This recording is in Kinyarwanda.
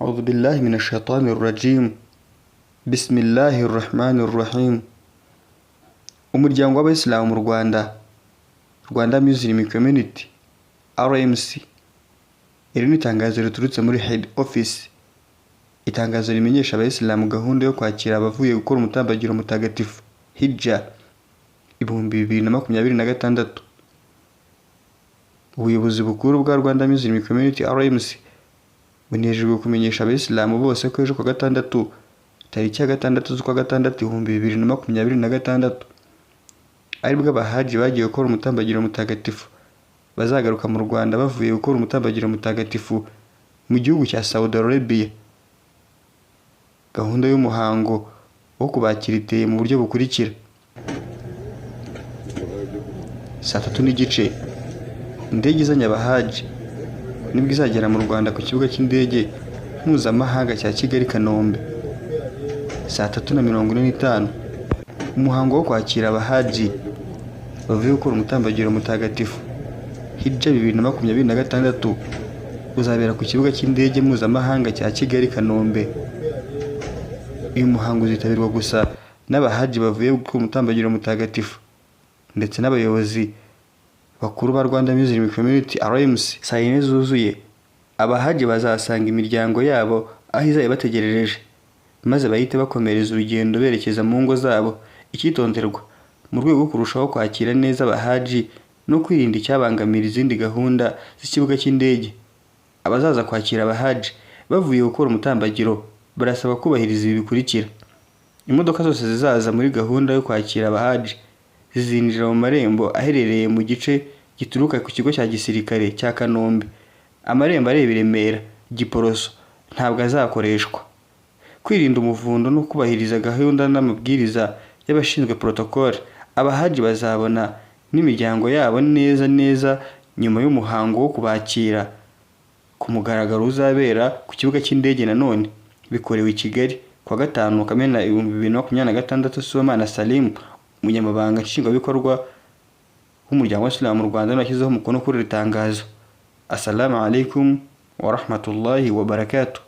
أعوذ بالله من الشيطان الرجيم. بسم الله الرحمن الرحيم. Umuryango w'Abayisilamu mu Rwanda Muslim Community RMC. Iri ni itangazo riturutse muri Head Office. Itangazo rimenyesha Abayisilamu gahunda yo kwakira abavuye gukora umutambagiro mutagatifu Hijja 2026. Ubuyobozi bukuru bwa Rwanda Muslim Community RMC bunejejwe kumenyesha Abayisilamu bose ko ejo ku gatandatu tariki ya 6 z'ukwa gatandatu 2026 aribwo abahaji bagiye gukora umutambagiro mutagatifu bazagaruka mu Rwanda bavuye gukora umutambagiro mutagatifu mu gihugu cya Saudi Arabia. Gahunda y'umuhango wo kubakira iteye mu buryo bukurikira: saa 3:30 indege izanye abahaji nibwo izagera mu Rwanda ku kibuga cy'indege mpuzamahanga cya Kigali Kanombe. Saa 3:45 umuhango wo kwakira abahaji bavuye gukora umutambagiro mutagatifu Hijja 2026 uzabera ku kibuga cy'indege mpuzamahanga cya Kigali Kanombe. Uyu muhango uzitabirwa gusa n'abahaji bavuye gukora umutambagiro mutagatifu ndetse n'abayobozi bakuru ba Rwanda Muslim Community RMC. Saa 4 zuzuye abahaji bazasanga imiryango yabo aho izaye bategerereje, maze bahite bakomereza urugendo berekeza mu ngo zabo. Icyitonderwa mu rwego rwo kurushaho kwakira neza abahaji no kwirinda icyabangamira izindi gahunda z'ikibuga cy'indege, abazaza kwakira abahaji bavuye gukora umutambagiro barasaba kubahiriza ibi bikurikira: imodoka zose zizaza muri gahunda yo kwakira abahaji zizinjira mu marembo aherereye mu gice gituruka ku kigo cya gisirikare cya Kanombe. Amarembo areba i Remera Giporoso ntabwo azakoreshwa. Kwirinda umuvundo no kubahiriza gahunda n'amabwiriza y'abashinzwe protocol. Abahaji bazabona n'imiryango yabo neza nyuma y'umuhango wo kubakira ku mugaragaro uzabera ku kibuga cy'indege. Nanone bikorewe i Kigali kwa 5 Kamena 2026. Sibomana Salim, umunyamabanga nshingwabikorwa w'umuryango w'Abayisilamu mu Rwanda, nashyizeho umukono kuri iri tangazo. Assalamu alaikum wa rahmatullahi wa barakatuh.